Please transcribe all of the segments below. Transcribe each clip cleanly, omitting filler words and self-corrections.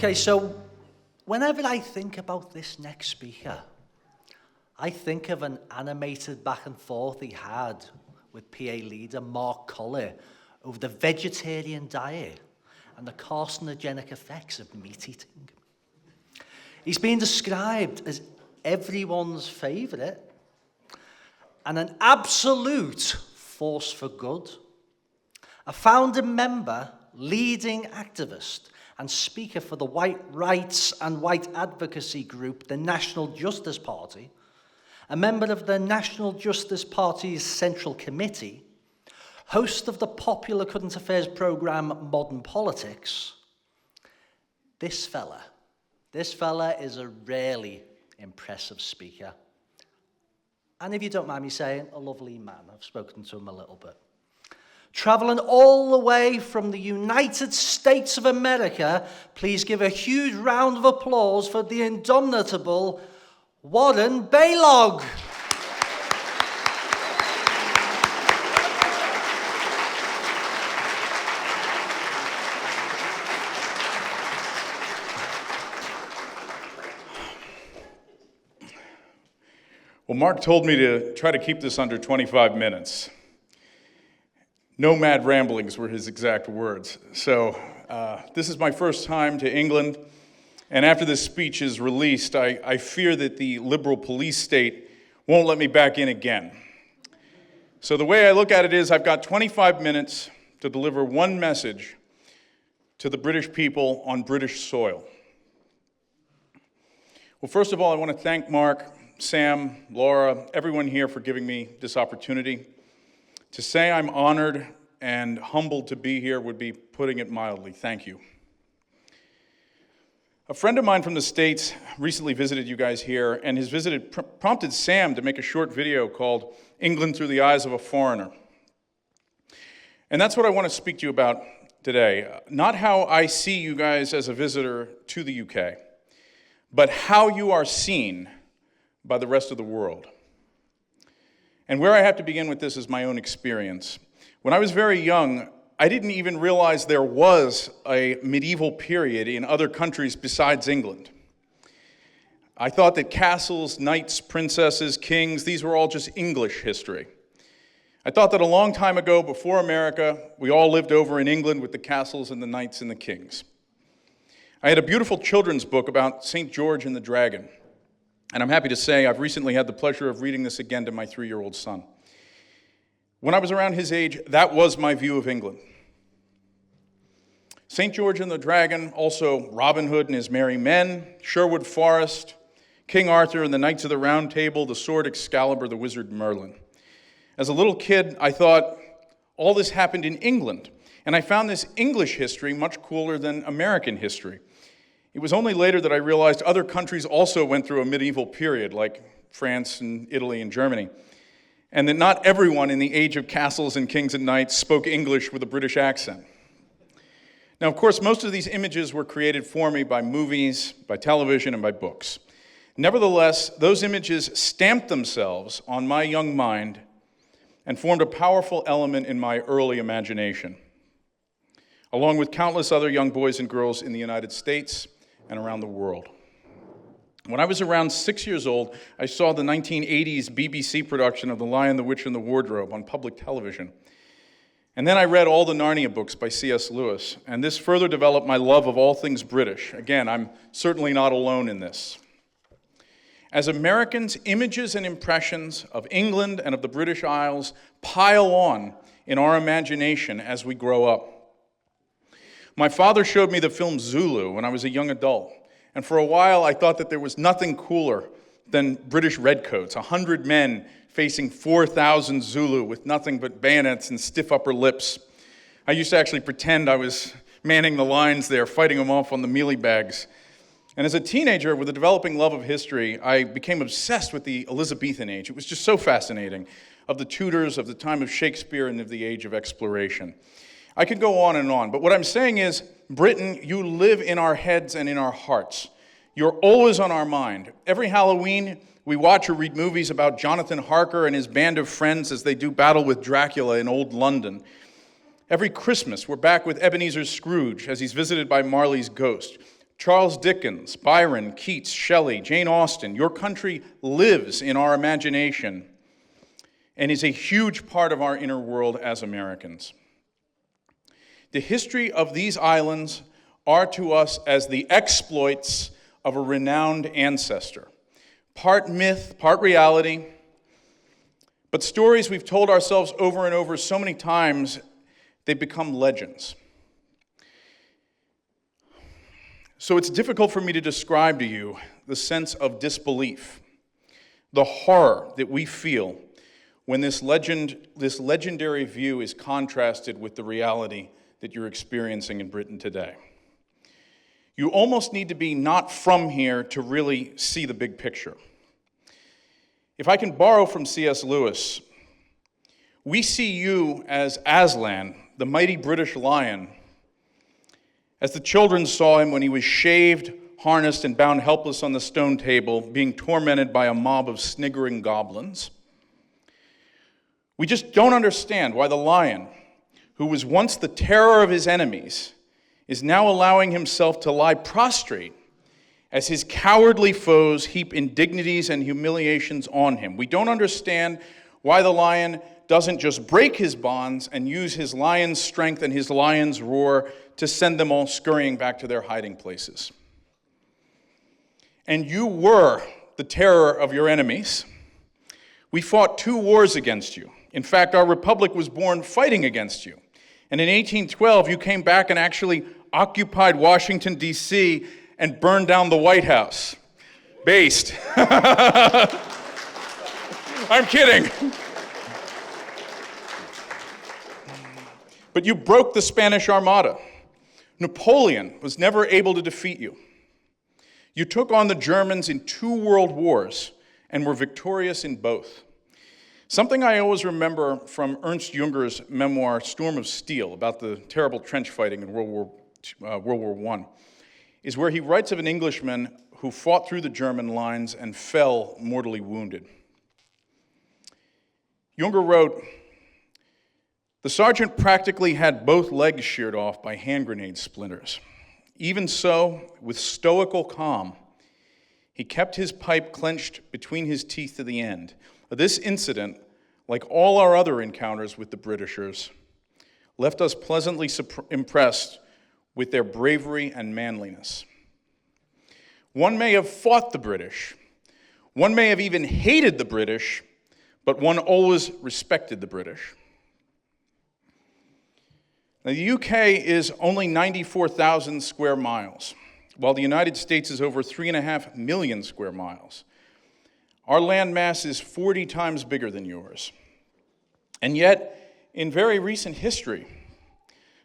Okay, so whenever I think about this next speaker, I think of an animated back and forth he had with PA leader Mark Colley over the vegetarian diet and the carcinogenic effects of meat eating. He's been described as everyone's favourite and an absolute force for good. A founding member, leading activist, and speaker for the white rights and white advocacy group, the National Justice Party, a member of the National Justice Party's Central Committee, host of the popular current affairs programme Modern Politics. This fella is a really impressive speaker. And if you don't mind me saying, a lovely man. I've spoken to him a little bit. Travelling all the way from the United States of America, please give a huge round of applause for the indomitable Warren Balogh. Well, Mark told me to try to keep this under 25 minutes. No mad ramblings were his exact words. So this is my first time to England, and after this speech is released, I fear that the liberal police state won't let me back in again. So the way I look at it is I've got 25 minutes to deliver one message to the British people on British soil. Well, first of all, I want to thank Mark, Sam, Laura, everyone here for giving me this opportunity. To say I'm honored and humbled to be here would be putting it mildly. Thank you. A friend of mine from the States recently visited you guys here, and his visit prompted Sam to make a short video called England Through the Eyes of a Foreigner. And that's what I want to speak to you about today. Not how I see you guys as a visitor to the UK, but how you are seen by the rest of the world. And where I have to begin with this is my own experience. When I was very young, I didn't even realize there was a medieval period in other countries besides England. I thought that castles, knights, princesses, kings, these were all just English history. I thought that a long time ago, before America, we all lived over in England with the castles and the knights and the kings. I had a beautiful children's book about St. George and the Dragon. And I'm happy to say I've recently had the pleasure of reading this again to my 3-year-old son. When I was around his age, that was my view of England. St. George and the Dragon, also Robin Hood and his merry men, Sherwood Forest, King Arthur and the Knights of the Round Table, the sword Excalibur, the wizard Merlin. As a little kid, I thought all this happened in England, and I found this English history much cooler than American history. It was only later that I realized other countries also went through a medieval period, like France and Italy and Germany, and that not everyone in the age of castles and kings and knights spoke English with a British accent. Now, of course, most of these images were created for me by movies, by television, and by books. Nevertheless, those images stamped themselves on my young mind and formed a powerful element in my early imagination, along with countless other young boys and girls in the United States and around the world. When I was around 6 years old, I saw the 1980s BBC production of The Lion, the Witch, and the Wardrobe on public television. And then I read all the Narnia books by C.S. Lewis, and this further developed my love of all things British. Again, I'm certainly not alone in this. As Americans, images and impressions of England and of the British Isles pile on in our imagination as we grow up. My father showed me the film Zulu when I was a young adult, and for a while I thought that there was nothing cooler than British redcoats, 100 men facing 4,000 Zulu with nothing but bayonets and stiff upper lips. I used to actually pretend I was manning the lines there, fighting them off on the mealie bags. And as a teenager with a developing love of history, I became obsessed with the Elizabethan age. It was just so fascinating, of the Tudors, of the time of Shakespeare, and of the age of exploration. I could go on, but what I'm saying is, Britain, you live in our heads and in our hearts. You're always on our mind. Every Halloween, we watch or read movies about Jonathan Harker and his band of friends as they do battle with Dracula in old London. Every Christmas, we're back with Ebenezer Scrooge as he's visited by Marley's ghost. Charles Dickens, Byron, Keats, Shelley, Jane Austen. Your country lives in our imagination and is a huge part of our inner world as Americans. The history of these islands are to us as the exploits of a renowned ancestor. Part myth, part reality, but stories we've told ourselves over and over so many times, they become legends. So it's difficult for me to describe to you the sense of disbelief, the horror that we feel when this legendary view is contrasted with the reality that you're experiencing in Britain today. You almost need to be not from here to really see the big picture. If I can borrow from C.S. Lewis, we see you as Aslan, the mighty British lion, as the children saw him when he was shaved, harnessed, and bound helpless on the stone table, being tormented by a mob of sniggering goblins. We just don't understand why the lion, who was once the terror of his enemies, is now allowing himself to lie prostrate as his cowardly foes heap indignities and humiliations on him. We don't understand why the lion doesn't just break his bonds and use his lion's strength and his lion's roar to send them all scurrying back to their hiding places. And you were the terror of your enemies. We fought 2 wars against you. In fact, our republic was born fighting against you. And in 1812, you came back and actually occupied Washington, D.C., and burned down the White House. Based. I'm kidding. But you broke the Spanish Armada. Napoleon was never able to defeat you. You took on the Germans in 2 world wars and were victorious in both. Something I always remember from Ernst Junger's memoir, Storm of Steel, about the terrible trench fighting in World War I, is where he writes of an Englishman who fought through the German lines and fell mortally wounded. Junger wrote, "The sergeant practically had both legs sheared off by hand grenade splinters. Even so, with stoical calm, he kept his pipe clenched between his teeth to the end. This incident, like all our other encounters with the Britishers, left us pleasantly impressed with their bravery and manliness. One may have fought the British, one may have even hated the British, but one always respected the British." Now, the UK is only 94,000 square miles, while the United States is over 3.5 million square miles. Our land mass is 40 times bigger than yours. And yet, in very recent history,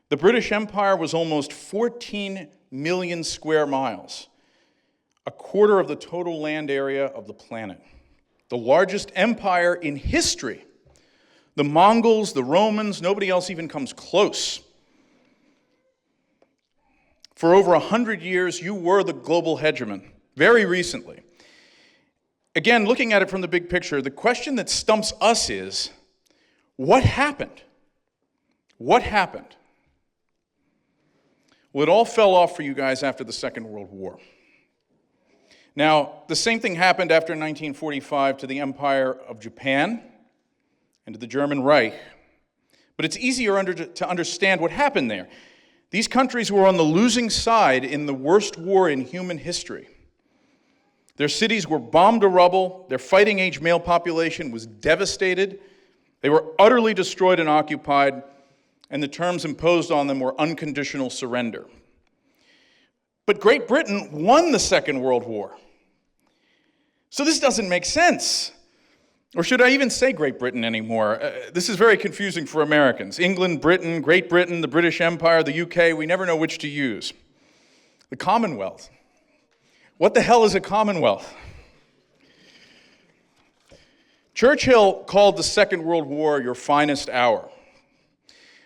the British Empire was almost 14 million square miles, a quarter of the total land area of the planet. The largest empire in history. The Mongols, the Romans, nobody else even comes close. For over 100 years, you were the global hegemon. Very recently. Again, looking at it from the big picture, the question that stumps us is, what happened? What happened? Well, it all fell off for you guys after the Second World War. Now, the same thing happened after 1945 to the Empire of Japan and to the German Reich. But it's easier to understand what happened there. These countries were on the losing side in the worst war in human history. Their cities were bombed to rubble. Their fighting-age male population was devastated. They were utterly destroyed and occupied, and the terms imposed on them were unconditional surrender. But Great Britain won the Second World War. So this doesn't make sense. Or should I even say Great Britain anymore? This is very confusing for Americans. England, Britain, Great Britain, the British Empire, the UK, we never know which to use. The Commonwealth. What the hell is a Commonwealth? Churchill called the Second World War your finest hour.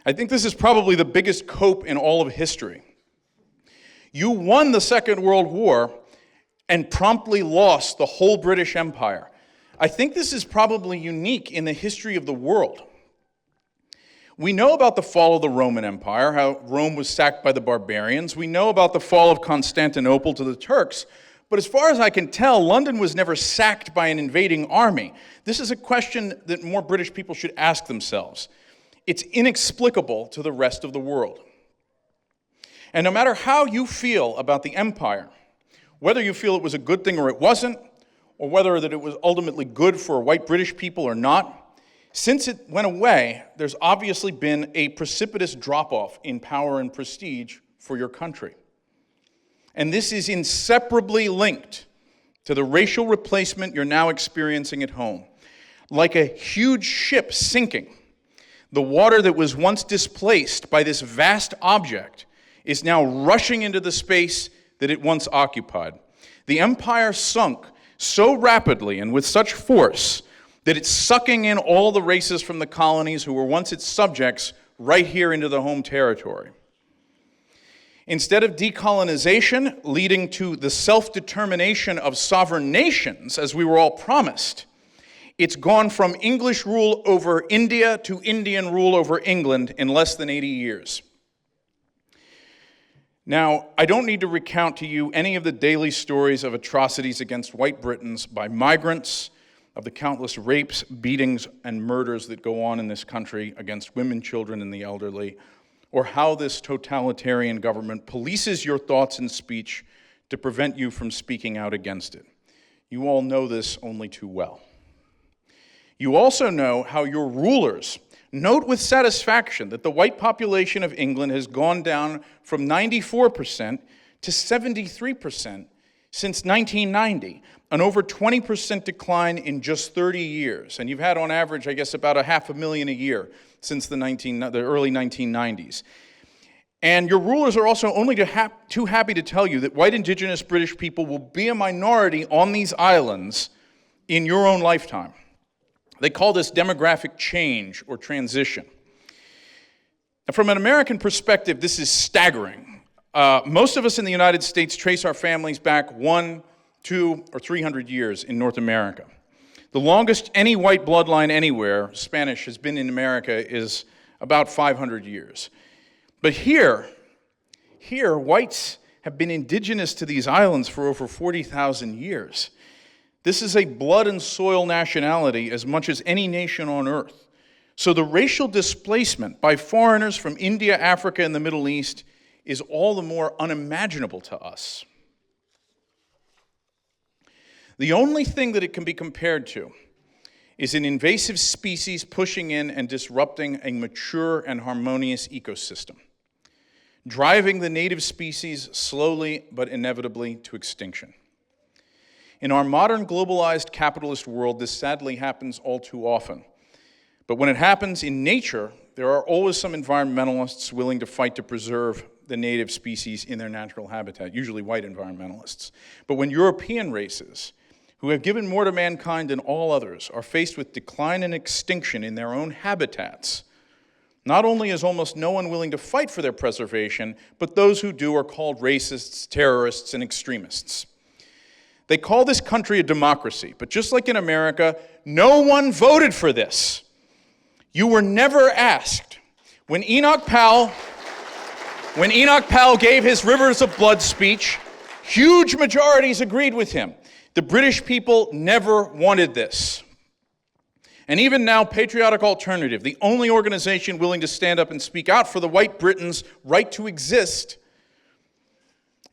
I think this is probably the biggest cope in all of history. You won the Second World War and promptly lost the whole British Empire. I think this is probably unique in the history of the world. We know about the fall of the Roman Empire, how Rome was sacked by the barbarians. We know about the fall of Constantinople to the Turks. But as far as I can tell, London was never sacked by an invading army. This is a question that more British people should ask themselves. It's inexplicable to the rest of the world. And no matter how you feel about the empire, whether you feel it was a good thing or it wasn't, or whether that it was ultimately good for white British people or not, since it went away, there's obviously been a precipitous drop-off in power and prestige for your country. And this is inseparably linked to the racial replacement you're now experiencing at home. Like a huge ship sinking, the water that was once displaced by this vast object is now rushing into the space that it once occupied. The empire sunk so rapidly and with such force that it's sucking in all the races from the colonies who were once its subjects right here into the home territory. Instead of decolonization leading to the self-determination of sovereign nations, as we were all promised, it's gone from English rule over India to Indian rule over England in less than 80 years. Now, I don't need to recount to you any of the daily stories of atrocities against white Britons by migrants, of the countless rapes, beatings, and murders that go on in this country against women, children, and the elderly, or how this totalitarian government polices your thoughts and speech to prevent you from speaking out against it. You all know this only too well. You also know how your rulers note with satisfaction that the white population of England has gone down from 94% to 73% since 1990, an over 20% decline in just 30 years. And you've had on average, I guess, about 500,000 a year since the early 1990s. And your rulers are also only too happy to tell you that white indigenous British people will be a minority on these islands in your own lifetime. They call this demographic change or transition. Now, from an American perspective, this is staggering. Most of us in the United States trace our families back 100, 200, or 300 years in North America. The longest any white bloodline anywhere, Spanish, has been in America is about 500 years. But here, whites have been indigenous to these islands for over 40,000 years. This is a blood and soil nationality as much as any nation on earth. So the racial displacement by foreigners from India, Africa, and the Middle East is all the more unimaginable to us. The only thing that it can be compared to is an invasive species pushing in and disrupting a mature and harmonious ecosystem, driving the native species slowly but inevitably to extinction. In our modern globalized capitalist world, this sadly happens all too often. But when it happens in nature, there are always some environmentalists willing to fight to preserve the native species in their natural habitat, usually white environmentalists. But when European races, who have given more to mankind than all others, are faced with decline and extinction in their own habitats, not only is almost no one willing to fight for their preservation, but those who do are called racists, terrorists, and extremists. They call this country a democracy, but just like in America, no one voted for this. You were never asked. When Enoch Powell gave his Rivers of Blood speech, huge majorities agreed with him. The British people never wanted this. And even now, Patriotic Alternative, the only organization willing to stand up and speak out for the white Britons' right to exist,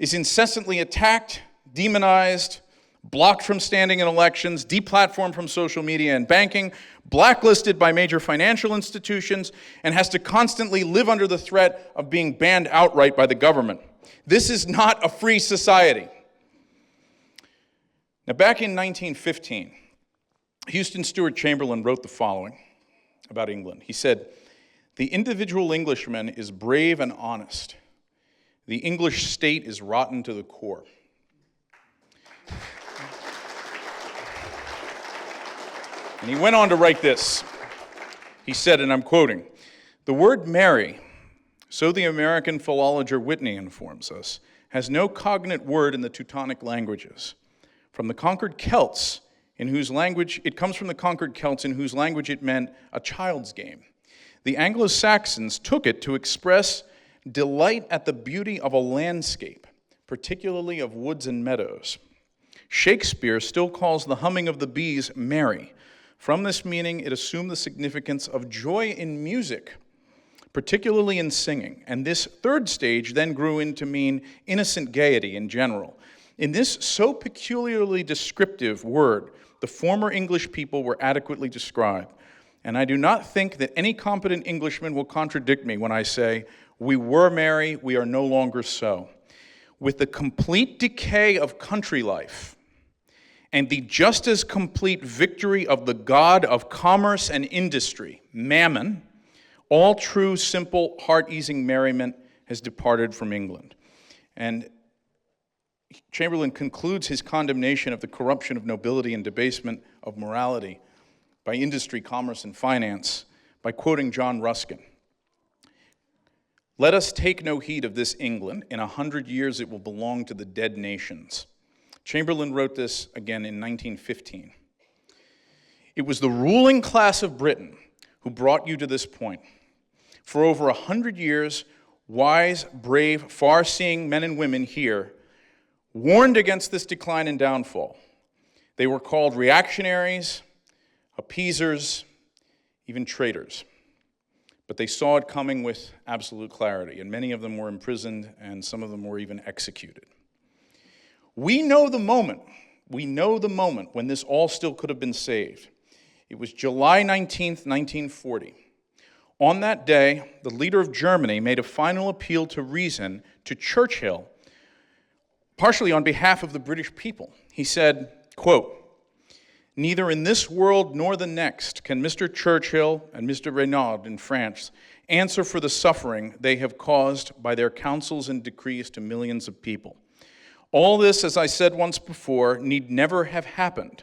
is incessantly attacked, demonized, blocked from standing in elections, deplatformed from social media and banking, blacklisted by major financial institutions, and has to constantly live under the threat of being banned outright by the government. This is not a free society. Now, back in 1915, Houston Stewart Chamberlain wrote the following about England. He said, "The individual Englishman is brave and honest. The English state is rotten to the core." And he went on to write this. He said, and I'm quoting, "The word marry, so the American philologer Whitney informs us, has no cognate word in the Teutonic languages. From the conquered Celts, it comes from the conquered Celts in whose language it meant a child's game. the Anglo-Saxons took it to express delight at the beauty of a landscape, particularly of woods and meadows. Shakespeare still calls the humming of the bees merry. From this meaning, it assumed the significance of joy in music, particularly in singing. And this third stage then grew into mean innocent gaiety in general. In this so peculiarly descriptive word, the former English people were adequately described. And I do not think that any competent Englishman will contradict me when I say, we were merry, we are no longer so. With the complete decay of country life, and the just as complete victory of the god of commerce and industry, Mammon, all true, simple, heart-easing merriment has departed from England. And Chamberlain concludes his condemnation of the corruption of nobility and debasement of morality by industry, commerce, and finance by quoting John Ruskin. "Let us take no heed of this England. In 100 years it will belong to the dead nations." Chamberlain wrote this again in 1915. It was the ruling class of Britain who brought you to this point. For over 100 years, wise, brave, far-seeing men and women here warned against this decline and downfall. They were called reactionaries, appeasers, even traitors. But they saw it coming with absolute clarity, and many of them were imprisoned, and some of them were even executed. We know the moment when this all still could have been saved. It was July 19th, 1940. On that day, the leader of Germany made a final appeal to reason to Churchill, partially on behalf of the British people. He said, quote, "Neither in this world nor the next can Mr. Churchill and Mr. Renaud in France answer for the suffering they have caused by their counsels and decrees to millions of people. All this, as I said once before, need never have happened.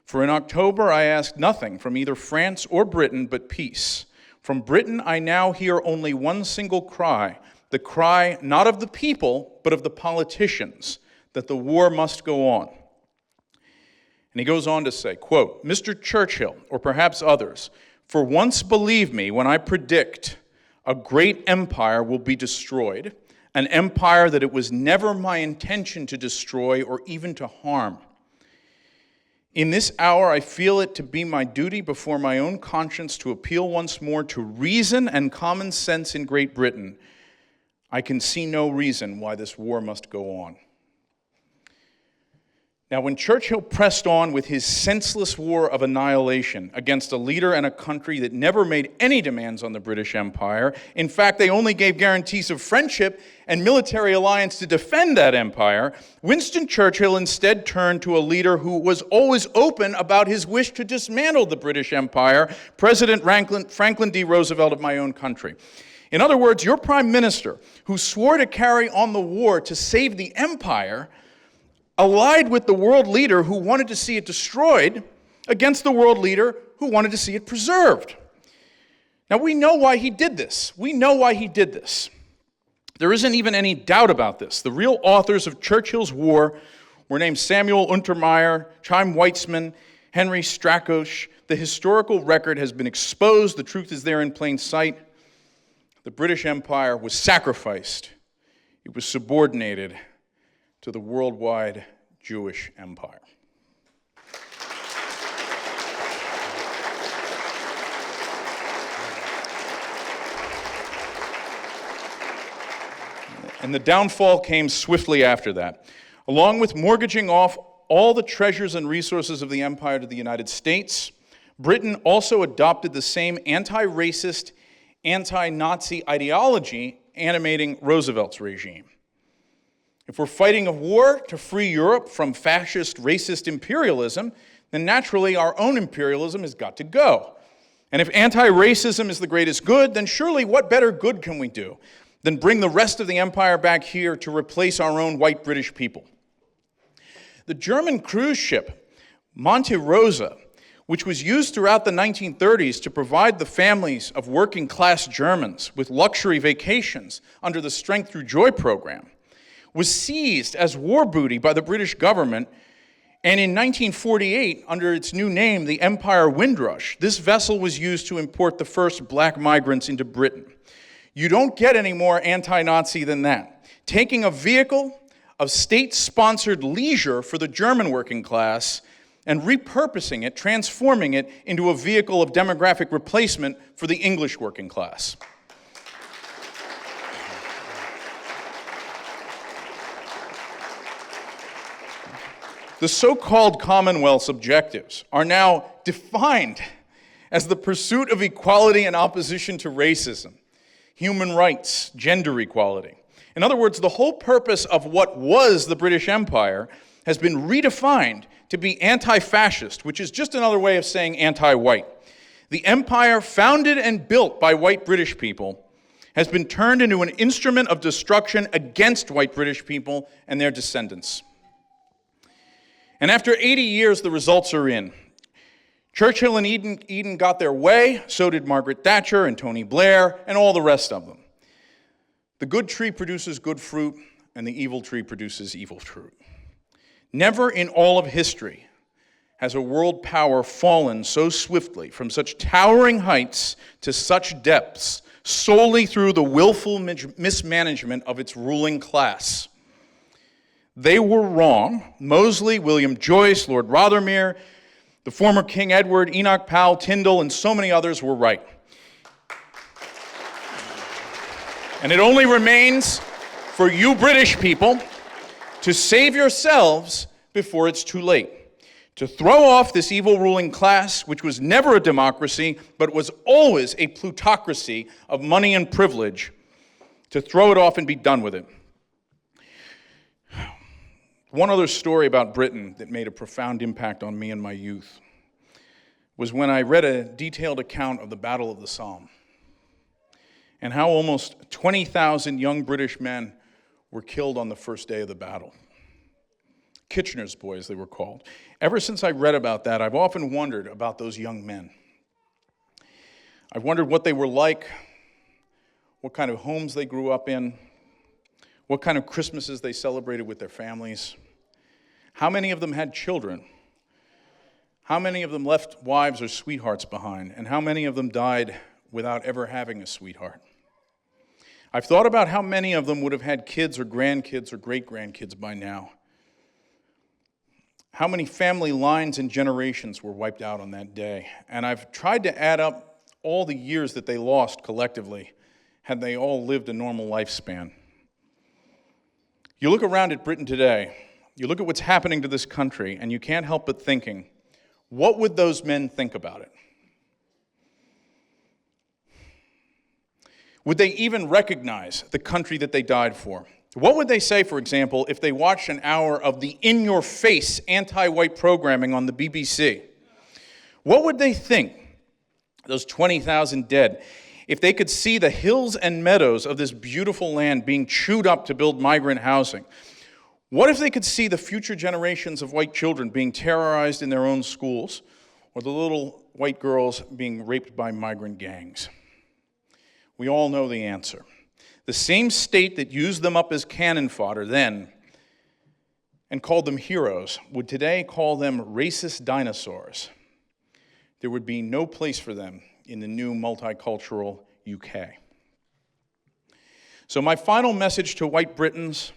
For in October I asked nothing from either France or Britain but peace. From Britain I now hear only one single cry, the cry not of the people, but of the politicians, that the war must go on." And he goes on to say, quote, "Mr. Churchill, or perhaps others, for once believe me when I predict a great empire will be destroyed, an empire that it was never my intention to destroy or even to harm. In this hour, I feel it to be my duty before my own conscience to appeal once more to reason and common sense in Great Britain. I can see no reason why this war must go on." Now, when Churchill pressed on with his senseless war of annihilation against a leader and a country that never made any demands on the British Empire, in fact, they only gave guarantees of friendship and military alliance to defend that empire, Winston Churchill instead turned to a leader who was always open about his wish to dismantle the British Empire, President Franklin D. Roosevelt of my own country. In other words, your prime minister, who swore to carry on the war to save the empire, allied with the world leader who wanted to see it destroyed against the world leader who wanted to see it preserved. Now, we know why he did this. There isn't even any doubt about this. The real authors of Churchill's war were named Samuel Untermeyer, Chaim Weitzman, Henry Strakosch. The historical record has been exposed. The truth is there in plain sight. The British Empire was sacrificed. It was subordinated to the worldwide Jewish empire. And the downfall came swiftly after that. Along with mortgaging off all the treasures and resources of the empire to the United States, Britain also adopted the same anti-racist, anti-Nazi ideology animating Roosevelt's regime. If we're fighting a war to free Europe from fascist, racist imperialism, then naturally our own imperialism has got to go. And if anti-racism is the greatest good, then surely what better good can we do than bring the rest of the empire back here to replace our own white British people? The German cruise ship Monte Rosa, which was used throughout the 1930s to provide the families of working-class Germans with luxury vacations under the Strength Through Joy program, was seized as war booty by the British government And in 1948, under its new name, the Empire Windrush, this vessel was used to import the first black migrants into Britain. You don't get any more anti-Nazi than that. Taking a vehicle of state-sponsored leisure for the German working class and repurposing it, transforming it into a vehicle of demographic replacement for the English working class. The so-called Commonwealth's objectives are now defined as the pursuit of equality and opposition to racism, human rights, gender equality. In other words, the whole purpose of what was the British Empire has been redefined to be anti-fascist, which is just another way of saying anti-white. The empire, founded and built by white British people, has been turned into an instrument of destruction against white British people and their descendants. And after 80 years, the results are in. Churchill and Eden got their way, so did Margaret Thatcher and Tony Blair and all the rest of them. The good tree produces good fruit, and the evil tree produces evil fruit. Never in all of history has a world power fallen so swiftly from such towering heights to such depths solely through the willful mismanagement of its ruling class. They were wrong. Mosley, William Joyce, Lord Rothermere, the former King Edward, Enoch Powell, Tyndall, and so many others were right. And it only remains for you British people to save yourselves before it's too late. To throw off this evil ruling class, which was never a democracy, but was always a plutocracy of money and privilege, to throw it off and be done with it. One other story about Britain that made a profound impact on me in my youth was when I read a detailed account of the Battle of the Somme and how almost 20,000 young British men were killed on the first day of the battle. Kitchener's boys, they were called. Ever since I read about that, I've often wondered about those young men. I've wondered what they were like, what kind of homes they grew up in, what kind of Christmases they celebrated with their families, how many of them had children, how many of them left wives or sweethearts behind, and how many of them died without ever having a sweetheart. I've thought about how many of them would have had kids or grandkids or great-grandkids by now. How many family lines and generations were wiped out on that day. And I've tried to add up all the years that they lost collectively had they all lived a normal lifespan. You look around at Britain today, you look at what's happening to this country, and you can't help but thinking, what would those men think about it? Would they even recognize the country that they died for? What would they say, for example, if they watched an hour of the in-your-face anti-white programming on the BBC? What would they think, those 20,000 dead, if they could see the hills and meadows of this beautiful land being chewed up to build migrant housing? What if they could see the future generations of white children being terrorized in their own schools, or the little white girls being raped by migrant gangs? We all know the answer. The same state that used them up as cannon fodder then and called them heroes would today call them racist dinosaurs. There would be no place for them in the new multicultural UK. So my final message to white Britons,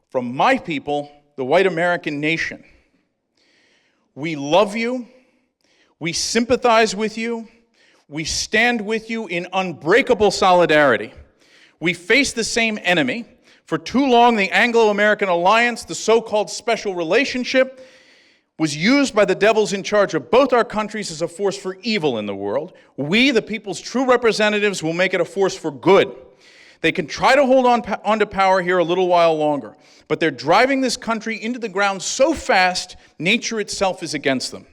from my people, the white American nation: we love you, we sympathize with you, we stand with you in unbreakable solidarity. We face the same enemy. For too long, the Anglo-American alliance, the so-called special relationship, was used by the devils in charge of both our countries as a force for evil in the world. We, the people's true representatives, will make it a force for good. They can try to hold on to power here a little while longer, but they're driving this country into the ground so fast, nature itself is against them.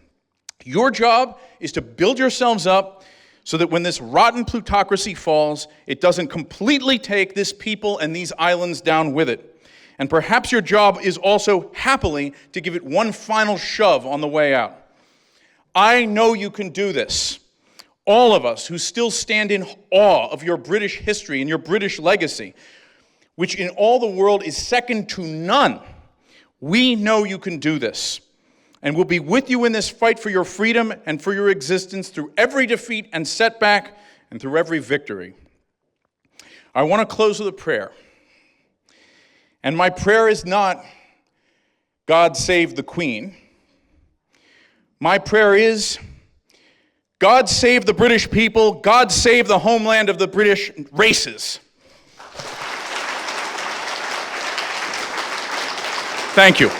Your job is to build yourselves up so that when this rotten plutocracy falls, it doesn't completely take this people and these islands down with it. And perhaps your job is also happily to give it one final shove on the way out. I know you can do this. All of us who still stand in awe of your British history and your British legacy, which in all the world is second to none, we know you can do this. and will be with you in this fight for your freedom and for your existence through every defeat and setback and through every victory. I want to close with a prayer. And my prayer is not, God save the Queen. My prayer is, God save the British people, God save the homeland of the British races. Thank you.